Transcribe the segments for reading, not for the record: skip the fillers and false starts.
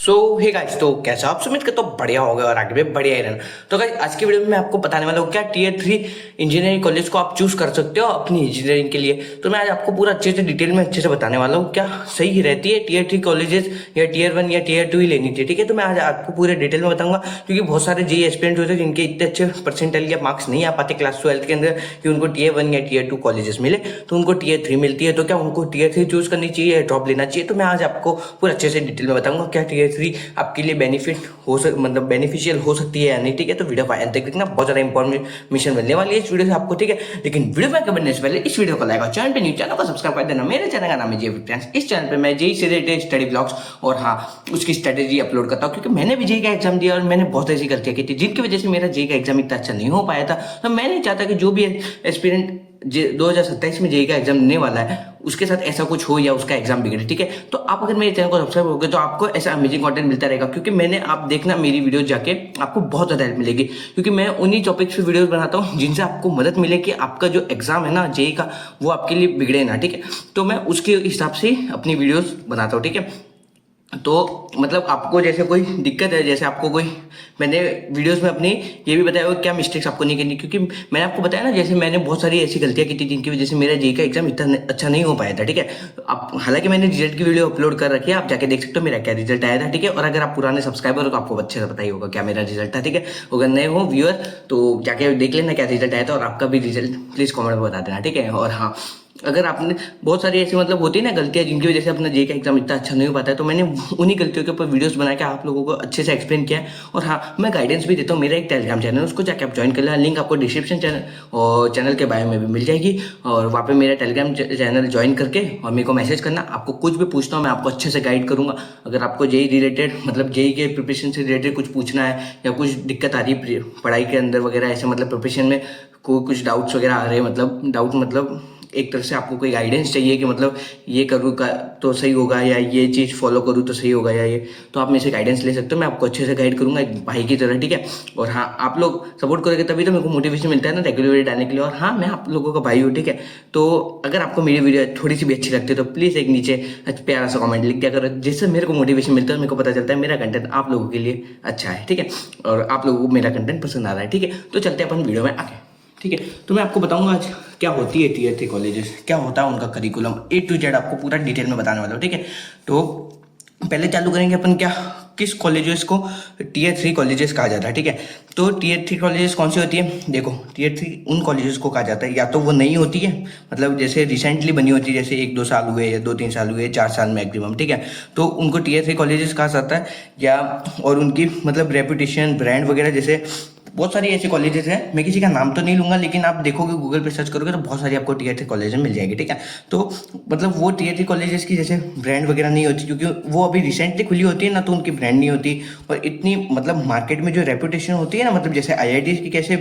Hey guys, तो कैसा आप सुमित का तो बढ़िया होगा और आगे भी बढ़िया ही रहना। तो गाइस, आज की वीडियो में मैं आपको बताने वाला हूँ क्या टीयर 3 इंजीनियरिंग कॉलेज को आप चूज कर सकते हो अपनी इंजीनियरिंग के लिए। तो मैं आज आपको पूरा अच्छे से डिटेल में अच्छे से बताने वाला हूँ क्या सही रहती है टीयर 3 कॉलेजेस या टीयर 1 या टीयर 2 ही लेनी चाहिए। ठीक है, तो मैं आज आपको पूरे डिटेल में बताऊंगा क्योंकि बहुत सारे जेई एस्पिरेंट होते हैं जिनके इतने अच्छे परसेंटाइल या मार्क्स नहीं आ पाते क्लास 12 के अंदर कि उनको टीयर 1 या टीयर 2 कॉलेजेस मिले, तो उनको टीयर 3 मिलती है। तो क्या उनको टीयर 3 चूज करनी चाहिए या ड्रॉप लेना चाहिए, तो मैं आज आपको पूरा अच्छे से डिटेल में बताऊंगा क्या टीयर 3 आपके लिए बेनिफिट मतलब बेनिफिशियल हो सकती है या नहीं। ठीक है, तो वीडियो अंत तक देखना, बहुत ज्यादा इंफॉर्मेशन मिलने वाली है इस वीडियो से आपको। ठीक है, लेकिन वीडियो में आगे बढ़ने से पहले इस वीडियो को लाइक और चैनल पे न्यू चैनल को सब्सक्राइब कर देना। मेरे चैनल का नाम है जेई फ्रेंड्स। इस चैनल पे मैं जेई से रिलेटेड स्टडी ब्लॉग्स और हाँ उसकी स्ट्रेटेजी अपलोड करता हूँ, क्योंकि मैंने भी जेई का एग्जाम दिया और मैंने बहुत ऐसी गलतियां की थी जिनकी वजह से मेरा जेई का एग्जाम इतना अच्छा नहीं हो पाया था। तो मैं नहीं चाहता कि जो भी एस्पिरेंट 2027 में जेई का एग्जाम देने वाला है उसके साथ ऐसा कुछ हो या उसका एग्जाम बिगड़े। ठीक है, तो आप अगर मेरे चैनल को सब्सक्राइब करोगे तो आपको ऐसा अमेजिंग कंटेंट मिलता रहेगा, क्योंकि मैंने आप देखना मेरी वीडियो जाके आपको बहुत ज्यादा हेल्प मिलेगी, क्योंकि मैं उन्हीं टॉपिक्स पे वीडियोस बनाता हूँ जिनसे आपको मदद मिले कि आपका जो एग्जाम है ना जेई का वो आपके लिए बिगड़े ना। ठीक है, तो मैं उसके हिसाब से अपनी वीडियोस बनाता हूँ। ठीक है, तो मतलब आपको जैसे कोई दिक्कत है, जैसे आपको कोई मैंने वीडियोस में अपनी ये भी बताया क्या मिस्टेक्स आपको नहीं करनी, क्योंकि मैंने आपको बताया ना जैसे मैंने बहुत सारी ऐसी गलतियां की थी जिनकी वजह से मेरा जेई का एग्जाम इतना अच्छा नहीं हो पाया था। ठीक है, आप हालांकि मैंने रिजल्ट की वीडियो अपलोड कर रखी है, आप जाके देख सकते हो मेरा क्या रिजल्ट आया था। ठीक है, और अगर आप पुराने सब्सक्राइबर हो तो आपको अच्छे से पता ही होगा क्या मेरा रिजल्ट था। ठीक है, अगर नए हो व्यूअर तो जाके देख लेना क्या रिजल्ट आया था, और आपका भी रिजल्ट प्लीज कॉमेंट में बता देना। ठीक है, और हाँ अगर आपने बहुत सारी ऐसी मतलब होती है ना गलतियां जिनकी वजह से अपना जेई का एग्जाम इतना अच्छा नहीं हो पाता है, तो मैंने उन्हीं गलतियों के ऊपर वीडियोस बना के आप लोगों को अच्छे से एक्सप्लेन किया है। और हाँ मैं गाइडेंस भी देता हूँ, मेरा एक टेलीग्राम चैनल है उसको जाके आप ज्वाइन कर लेना, लिंक आपको डिस्क्रिप्शन चैनल और चैनल के बायो में भी मिल जाएगी। और वहाँ पे मेरा टेलीग्राम चैनल ज्वाइन करके और मेरे को मैसेज करना, आपको कुछ भी पूछना हो मैं आपको अच्छे से गाइड करूंगा। अगर आपको जेई रिलेटेड मतलब जेई के प्रिपरेशन से रिलेटेड कुछ पूछना है या कुछ दिक्कत आ रही है पढ़ाई के अंदर वगैरह ऐसे मतलब प्रिपरेशन में कुछ डाउट्स वगैरह आ रहे हैं, मतलब डाउट मतलब एक तरह से आपको कोई गाइडेंस चाहिए कि मतलब ये करूँ का तो सही होगा या ये चीज़ फॉलो करूँ तो सही होगा या ये, तो आप मेरे से गाइडेंस ले सकते हो, मैं आपको अच्छे से गाइड करूंगा एक भाई की तरह। ठीक है, और हाँ आप लोग सपोर्ट करोगे तभी तो मेरे को मोटिवेशन मिलता है ना रेगुलर वीडियो डालने के लिए। और हाँ मैं आप लोगों का भाई हूँ। ठीक है, तो अगर आपको मेरी वीडियो थोड़ी सी भी अच्छी लगती है तो प्लीज़ एक नीचे प्यारा सा कमेंट लिख दिया करो, जिससे मेरे को मोटिवेशन मिलता है, मेरे को पता चलता है मेरा कंटेंट आप लोगों के लिए अच्छा है। ठीक है, और आप लोगों को मेरा कंटेंट पसंद आ रहा है। ठीक है, तो चलते हैं अपन वीडियो में आगे। ठीक है, तो मैं आपको बताऊंगा आज क्या होती है टीयर 3 कॉलेजेस, क्या होता है उनका करिकुलम A to Z आपको पूरा डिटेल में बताने वाला हूँ। ठीक है, तो पहले चालू करेंगे अपन क्या किस कॉलेजेस को टीयर 3 कॉलेजेस कहा जाता है। ठीक है, तो टीयर 3 कॉलेजेस कौन सी होती है, देखो टीयर 3 उन कॉलेजेस को कहा जाता है या तो वो नई होती है, मतलब जैसे रिसेंटली बनी होती है, जैसे 1-2 साल हुए या 2-3 साल हुए, 4 साल मैक्सिमम। ठीक है, तो उनको टीयर 3 कॉलेजेस कहा जाता है। या और उनकी मतलब रेपुटेशन ब्रांड वगैरह, जैसे बहुत सारी ऐसे कॉलेजेस हैं, मैं किसी का नाम तो नहीं लूंगा लेकिन आप देखोगे गूगल पे सर्च करोगे तो बहुत सारी आपको टीयर 3 कॉलेज मिल जाएगी। ठीक है, तो मतलब वो टीयर 3 कॉलेजेस की जैसे ब्रांड वगैरह नहीं होती, क्योंकि वो अभी रिसेंटली खुली होती है ना, तो उनकी ब्रांड नहीं होती। और इतनी मतलब मार्केट में जो रेपुटेशन होती है ना, मतलब जैसे आईआईटी की कैसे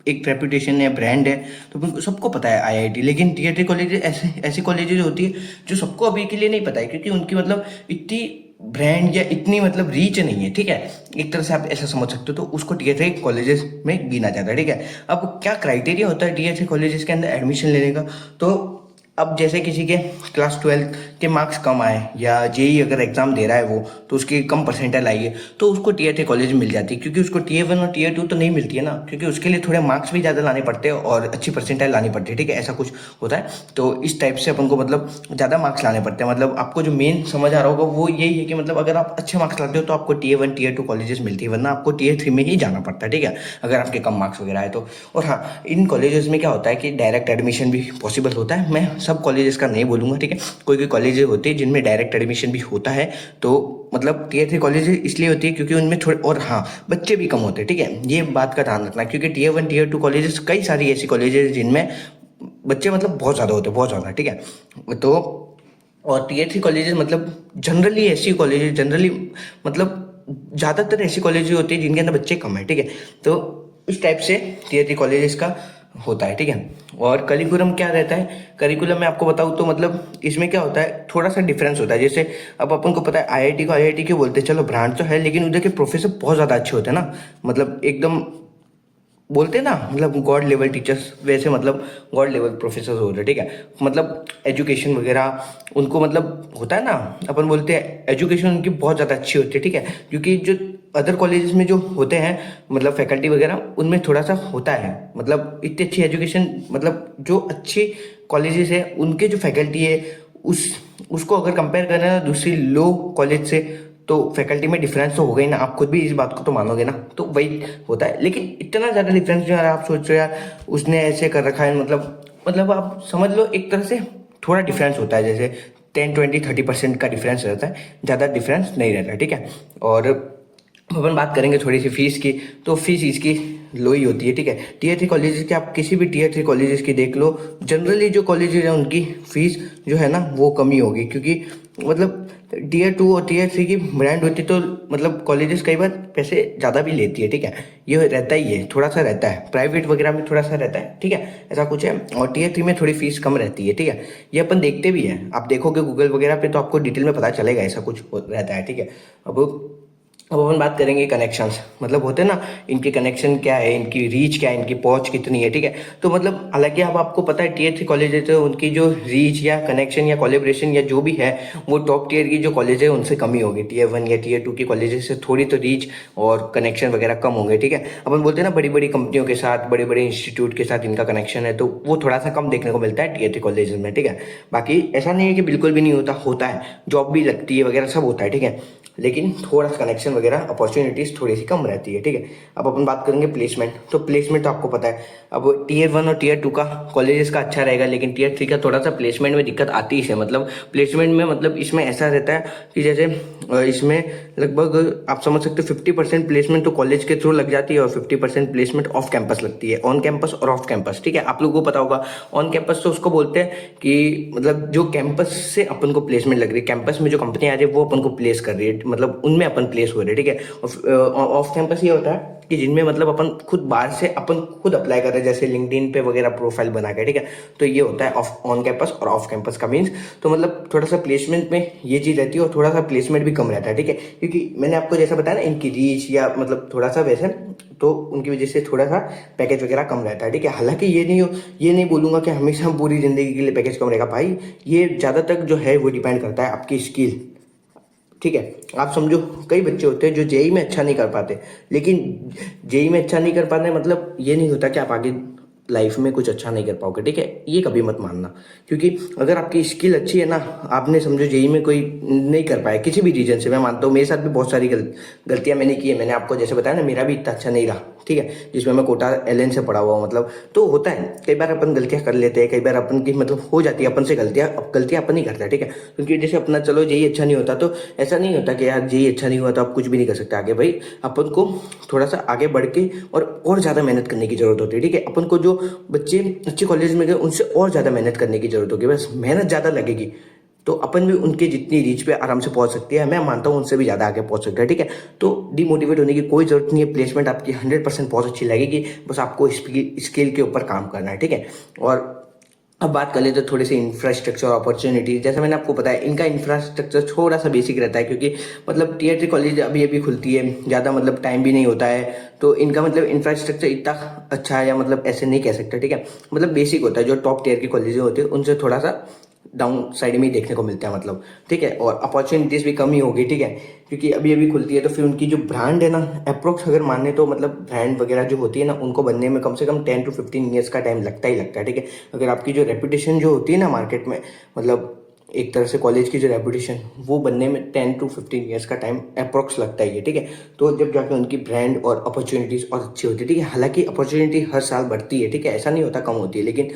एक रेपुटेशन है ब्रांड है, तो सबको पता है आईआईटी, लेकिन टीयर 3 कॉलेजेस ऐसी कॉलेजेस होती है जो सबको अभी के लिए नहीं पता है, क्योंकि उनकी मतलब इतनी ब्रांड या इतनी मतलब रीच नहीं है। ठीक है, एक तरह से आप ऐसा समझ सकते हो, तो उसको टीयर 3 कॉलेजेस में गिना जाता है। ठीक है, अब क्या क्राइटेरिया होता है टीयर 3 कॉलेजेस के अंदर एडमिशन लेने का, तो अब जैसे किसी के क्लास 12 के मार्क्स कम आए या जेई अगर एग्जाम दे रहा है वो, तो उसकी कम परसेंटाइल आई है तो उसको टीयर 3 कॉलेज मिल जाती है, क्योंकि उसको टीयर 1 और टीयर 2 तो नहीं मिलती है ना, क्योंकि उसके लिए थोड़े मार्क्स भी ज़्यादा लाने पड़ते हैं और अच्छी परसेंटाइल लानी पड़ती है। ठीक है, ऐसा कुछ होता है, तो इस टाइप से अपन को मतलब ज़्यादा मार्क्स लाने पड़ते हैं। मतलब आपको जो मेन समझ आ रहा होगा वो यही है कि मतलब अगर आप अच्छे मार्क्स लाते हो तो आपको टीयर 1 टीयर 2 कॉलेजेस मिलती है, वरना आपको टीयर 3 में ही जाना पड़ता है। ठीक है, अगर आपके कम मार्क्स वगैरह है तो। और हाँ इन कॉलेजेस में क्या होता है कि डायरेक्ट एडमिशन भी पॉसिबल होता है, मैं सब कॉलेजेस का नहीं बोलूंगा। ठीक है, कोई कोई कॉलेजेस होते हैं जिनमें डायरेक्ट एडमिशन भी होता है, तो मतलब टीयर 3 कॉलेज इसलिए होती है क्योंकि उनमें थोड़े और हाँ बच्चे भी कम होते हैं। ठीक है, ये बात का ध्यान रखना, क्योंकि टीयर 1 टीयर 2 कॉलेजेस कई सारी ऐसी कॉलेजेस जिनमें बच्चे मतलब बहुत ज़्यादा होते हैं, बहुत ज़्यादा। ठीक है, तो और टीयर 3 कॉलेजेस मतलब जनरली ऐसी कॉलेजेस जनरली मतलब ज़्यादातर ऐसी कॉलेजेस होती है जिनके अंदर बच्चे कम है। ठीक है, तो इस टाइप से टीयर 3 कॉलेजेस का होता है। ठीक है, और करिकुलम क्या रहता है, करिकुलम में आपको बताऊँ तो मतलब इसमें क्या होता है थोड़ा सा डिफरेंस होता है। जैसे अब अपन को पता है आईआईटी को आईआईटी क्यों बोलते हैं, चलो ब्रांड तो है लेकिन उधर के प्रोफेसर बहुत ज़्यादा अच्छे होते हैं ना, मतलब एकदम बोलते हैं ना, मतलब गॉड लेवल टीचर्स, वैसे मतलब गॉड लेवल प्रोफेसर हो रहे, ठीक है। मतलब एजुकेशन वगैरह उनको मतलब होता है ना, अपन बोलते हैं एजुकेशन उनकी बहुत ज़्यादा अच्छी होती है, ठीक है। क्योंकि जो अदर कॉलेजेस में जो होते हैं मतलब फैकल्टी वगैरह, उनमें थोड़ा सा होता है मतलब इतनी अच्छी एजुकेशन, मतलब जो अच्छी कॉलेजेस है उनके जो फैकल्टी है उस उसको अगर कंपेयर करें ना दूसरी लो कॉलेज से, तो फैकल्टी में डिफरेंस तो होगा ही ना, आप खुद भी इस बात को तो मानोगे ना। तो वही होता है, लेकिन इतना ज़्यादा डिफरेंस जो है आप सोच रहे हो यार उसने ऐसे कर रखा है, मतलब आप समझ लो एक तरह से थोड़ा डिफरेंस होता है, जैसे 10 20 30% का डिफरेंस रहता है, ज़्यादा डिफरेंस नहीं रहता, ठीक है। और अब अपन बात करेंगे थोड़ी सी फीस की, तो फीस इसकी लो ही होती है, ठीक है। टीयर 3 कॉलेजेस की, आप किसी भी टीयर 3 कॉलेजेस की देख लो, जनरली जो कॉलेजेस हैं उनकी फीस जो है ना वो कमी होगी, क्योंकि मतलब टीयर 2 और टीयर 3 की ब्रांड होती तो मतलब कॉलेजेस कई बार पैसे ज़्यादा भी लेती है, ठीक है। ये रहता ही है, थोड़ा सा रहता है, प्राइवेट वगैरह में थोड़ा सा रहता है, ठीक है, ऐसा कुछ है। और टीयर 3 में थोड़ी फीस कम रहती है, ठीक है। ये अपन देखते भी हैं, आप देखोगे गूगल वगैरह पे तो आपको डिटेल में पता चलेगा ऐसा कुछ रहता है, ठीक है। अब अपन बात करेंगे कनेक्शंस, मतलब होते हैं ना इनके कनेक्शन क्या है, इनकी रीच क्या है, इनकी पहुंच कितनी है, ठीक है। तो मतलब हालांकि अब आपको पता है टीयर 3 कॉलेज है तो उनकी जो रीच या कनेक्शन या कोलेब्रेशन या जो भी है वो टॉप टीयर की जो कॉलेज है उनसे कम ही होगी, टीयर 1 या टीयर 2 की कॉलेजेस से थोड़ी तो रीच और कनेक्शन वगैरह कम होंगे, ठीक है। अपन बोलते हैं ना बड़ी बड़ी कंपनियों के साथ, बड़े बड़े इंस्टीट्यूट के साथ इनका कनेक्शन है, तो वो थोड़ा सा कम देखने को मिलता है टीयर 3 कॉलेज में, ठीक है। बाकी ऐसा नहीं है कि बिल्कुल भी नहीं होता, होता है, जॉब भी लगती है वगैरह सब होता है, ठीक है। लेकिन थोड़ा सा कनेक्शन वगैरह अपॉर्चुनिटीज़ थोड़ी सी कम रहती है, ठीक है। अब अपन बात करेंगे प्लेसमेंट, तो प्लेसमेंट तो आपको पता है अब टीयर 1 और टीयर 2 का कॉलेजेस का अच्छा रहेगा, लेकिन टीयर 3 का थोड़ा सा प्लेसमेंट में दिक्कत आती है, मतलब प्लेसमेंट में मतलब इसमें ऐसा रहता है कि जैसे इसमें लगभग आप समझ सकते हो 50% प्लेसमेंट तो कॉलेज के थ्रू लग जाती है और 50% प्लेसमेंट ऑफ कैंपस लगती है, ऑन कैंपस और ऑफ कैंपस, ठीक है। आप लोगों को पता होगा ऑन कैंपस तो उसको बोलते हैं कि मतलब जो कैंपस से अपन को प्लेसमेंट लग रही है, कैंपस में जो कंपनी आ रही है वो अपन को प्लेस कर रही है, मतलब उनमें अपन प्लेस हो रहे हैं, ठीक है। और ऑफ कैंपस ये होता है कि जिनमें मतलब अपन खुद बाहर से अपन खुद अप्लाई कर रहे हैं, जैसे लिंक्डइन पे वगैरह प्रोफाइल बना के, ठीक है। तो ये होता है ऑफ ऑन कैंपस और ऑफ कैंपस का मीन्स, तो मतलब थोड़ा सा प्लेसमेंट में ये चीज़ रहती है और थोड़ा सा प्लेसमेंट भी कम रहता है, ठीक है। क्योंकि मैंने आपको जैसा बताया ना इनकी रीच या मतलब थोड़ा सा वैसे, तो उनकी वजह से थोड़ा सा पैकेज वगैरह कम रहता है, ठीक है। हालांकि ये नहीं बोलूंगा कि हमेशा पूरी जिंदगी के लिए पैकेज कम रहेगा भाई, ये ज़्यादातर जो है वो डिपेंड करता है आपकी स्किल, ठीक है। आप समझो कई बच्चे होते हैं जो जेई में अच्छा नहीं कर पाते, लेकिन जेई में अच्छा नहीं कर पाने मतलब ये नहीं होता कि आप आगे लाइफ में कुछ अच्छा नहीं कर पाओगे, ठीक है। ये कभी मत मानना, क्योंकि अगर आपकी स्किल अच्छी है ना, आपने समझो जेई में कोई नहीं कर पाया किसी भी रीजन से, मैं मानता हूँ मेरे साथ भी बहुत सारी गलतियां मैंने की है, मैंने आपको जैसे बताया ना मेरा भी इतना अच्छा नहीं रहा, ठीक है, जिसमें मैं कोटा एलएन से पढ़ा हुआ हूँ, मतलब तो होता है कई बार अपन गलतियां कर लेते हैं, कई बार अपन की मतलब हो जाती है अपन से गलतियां, अब गलतियां अपन नहीं करते, ठीक है। क्योंकि जैसे अपना चलो जेई अच्छा नहीं होता तो ऐसा नहीं होता कि यार जेई अच्छा नहीं हुआ तो आप कुछ भी नहीं कर सकते आगे, भाई अपन को थोड़ा सा आगे बढ़ के और ज़्यादा मेहनत करने की जरूरत होती है, ठीक है। अपन को जो बच्चे अच्छे कॉलेज में गए उनसे और ज़्यादा मेहनत करने की जरूरत होगी, बस मेहनत ज़्यादा लगेगी तो अपन भी उनके जितनी रीच पे आराम से पहुंच सकती है, मैं मानता हूँ उनसे भी ज़्यादा आगे पहुंच सकता है, ठीक है। तो डिमोटिवेट होने की कोई जरूरत नहीं है, प्लेसमेंट आपकी 100% बहुत अच्छी लगेगी, बस आपको स्किल के ऊपर काम करना है, ठीक है। और अब बात कर लेते हैं थोड़ी सी इंफ्रास्ट्रक्चर अपॉर्चुनिटी, जैसे मैंने आपको बताया इनका इंफ्रास्ट्रक्चर थोड़ा सा बेसिक रहता है, क्योंकि मतलब टीयर 3 कॉलेज अभी अभी खुलती है, ज़्यादा मतलब टाइम भी नहीं होता है, तो इनका मतलब इंफ्रास्ट्रक्चर इतना अच्छा है या मतलब ऐसे नहीं कह सकते, ठीक है। मतलब बेसिक होता है, जो टॉप टीयर की कॉलेजें होती है उनसे थोड़ा सा डाउन साइड में ही देखने को मिलता है, मतलब ठीक है। और अपॉर्चुनिटीज़ भी कम ही होगी, ठीक है, क्योंकि अभी अभी खुलती है, तो फिर उनकी जो ब्रांड है ना, अप्रोक्स अगर माने तो मतलब ब्रांड वगैरह जो होती है ना उनको बनने में कम से कम 10 to 15 ईयर्स का टाइम लगता ही लगता है, ठीक है। अगर आपकी जो रेपुटेशन जो होती है ना मार्केट में, मतलब एक तरह से कॉलेज की जो रेपुटेशन वो बनने में 10 to 15 ईयर्स का टाइम अप्रोक्स लगता ही है, ठीक है। तो जब जाके उनकी ब्रांड और अपॉर्चुनिटीज़ और अच्छी होती है, ठीक है। हालांकि अपॉर्चुनिटी हर साल बढ़ती है, ठीक है, ऐसा नहीं होता कम होती है, लेकिन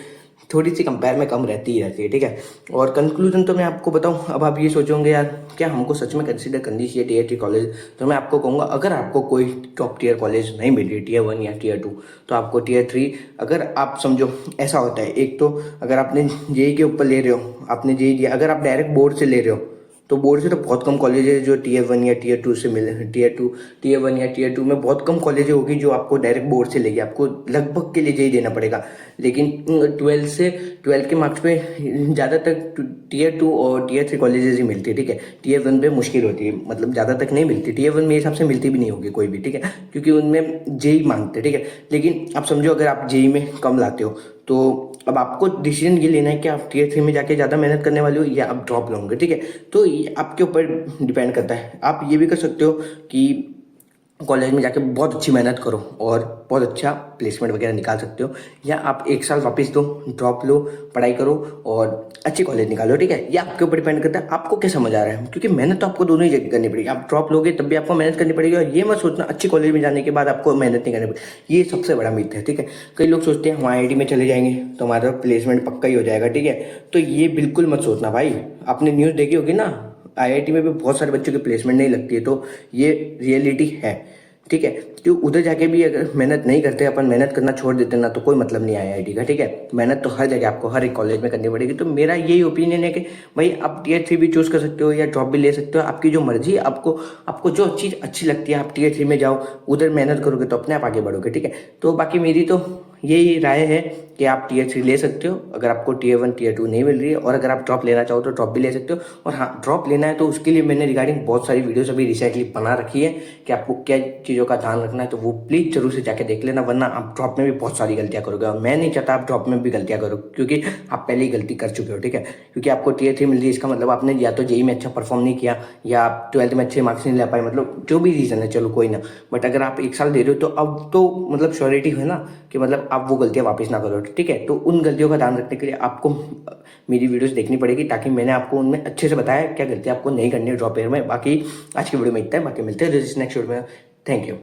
थोड़ी सी कंपेयर में कम रहती ही रहती है, ठीक है। और कंक्लूजन तो मैं आपको बताऊं, अब आप ये सोचोगे यार क्या हमको सच में कंसीडर करनी चाहिए टीयर 3 कॉलेज, तो मैं आपको कहूँगा अगर आपको कोई टॉप टीयर कॉलेज नहीं मिल रही टीयर 1 या टीयर 2, तो आपको टीयर 3, अगर आप समझो ऐसा होता है, एक तो अगर आपने जेई के ऊपर ले रहे हो, आपने जेई दिया, अगर आप डायरेक्ट बोर्ड से ले रहे हो तो बोर्ड से तो बहुत कम कॉलेज है जो टीयर 1 या टीयर 2 से मिले, टीयर 1 या टीयर 2 में बहुत कम कॉलेज होगी जो आपको डायरेक्ट बोर्ड से लेगी, आपको लगभग के लिए यही देना पड़ेगा। लेकिन 12 के मार्क्स पे ज़्यादातर टीयर 2 और टीयर 3 कॉलेजेस ही मिलती है, ठीक है। टीयर 1 पे मुश्किल होती है, मतलब ज़्यादा तक नहीं मिलती। टीयर 1 मेरे हिसाब से मिलती भी नहीं होगी कोई भी, ठीक है, क्योंकि उनमें जेई मांगते हैं, ठीक है। लेकिन आप समझो अगर आप जेई में कम लाते हो तो अब आपको डिसीजन ये लेना है कि आप टीयर 3 में जाके ज़्यादा मेहनत करने वाले हो या आप ड्रॉप लोगे, ठीक है। तो ये आपके ऊपर डिपेंड करता है। आप ये भी कर सकते हो कि कॉलेज में जाके बहुत अच्छी मेहनत करो और बहुत अच्छा प्लेसमेंट वगैरह निकाल सकते हो, या आप 1 साल वापस दो, ड्रॉप लो, पढ़ाई करो और अच्छी कॉलेज निकालो, ठीक है। ये आपके ऊपर डिपेंड करता है आपको क्या समझ आ रहा है, क्योंकि मेहनत तो आपको दोनों ही जगह करनी पड़ेगी। आप ड्रॉप लोगे तब भी आपको मेहनत करनी पड़ेगी, और ये मत सोचना अच्छी कॉलेज में जाने के बाद आपको मेहनत नहीं करनी पड़ेगी। ये सबसे बड़ा मिथ है, ठीक है। कई लोग सोचते हैं हम IIT में चले जाएंगे तो हमारा प्लेसमेंट पक्का ही हो जाएगा, ठीक है। तो ये बिल्कुल मत सोचना भाई। आपने न्यूज़ देखी होगी ना, IIT में भी बहुत सारे बच्चों की प्लेसमेंट नहीं लगती है, तो ये रियलिटी है, ठीक है। तो उधर जाके भी अगर मेहनत नहीं करते, अपन मेहनत करना छोड़ देते ना, तो कोई मतलब नहीं है IIT का, ठीक है। मेहनत तो हर जगह आपको हर एक कॉलेज में करनी पड़ेगी। तो मेरा यही ओपिनियन है कि भाई आप टीयर 3 भी चूज़ कर सकते हो या ड्रॉप भी ले सकते हो, आपकी जो मर्जी है। आपको जो चीज़ अच्छी लगती है आप टीयर 3 में जाओ, उधर मेहनत करोगे तो अपने आप आगे बढ़ोगे, ठीक है। तो बाकी मेरी तो यही राय है कि आप टीयर 3 ले सकते हो अगर आपको टीयर 1 टीयर 2 नहीं मिल रही है, और अगर आप ड्रॉप लेना चाहो तो ड्रॉप भी ले सकते हो। और हाँ, ड्रॉप लेना है तो उसके लिए मैंने रिगार्डिंग बहुत सारी वीडियोस अभी रिसेंटली बना रखी है कि आपको क्या चीज़ों का ध्यान रखना है, तो वो प्लीज़ जरूर से जाके देख लेना, वरना आप ड्रॉप में भी बहुत सारी गलतियां करोगे, और मैं नहीं चाहता आप ड्रॉप में भी गलतियां करो, क्योंकि आप पहले ही गलती कर चुके हो, ठीक है। क्योंकि आपको टीयर 3 मिल रही है, इसका मतलब आपने या तो जेई में अच्छा परफॉर्म नहीं किया, या आप 12th में अच्छे मार्क्स नहीं ला पाए, मतलब जो भी रीज़न है, चलो कोई ना। बट अगर आप 1 साल दे रहे हो तो अब तो मतलब श्योरिटी है ना कि मतलब आप वो गलतियां वापस ना करो, ठीक है। तो उन गलतियों का ध्यान रखने के लिए आपको मेरी वीडियोस देखनी पड़ेगी, ताकि मैंने आपको उनमें अच्छे से बताया क्या गलतियां आपको नहीं करनी है ड्रॉप ईयर में। बाकी आज की वीडियो में इतना है, बाकी मिलते हैं नेक्स्ट वीडियो में। Thank you.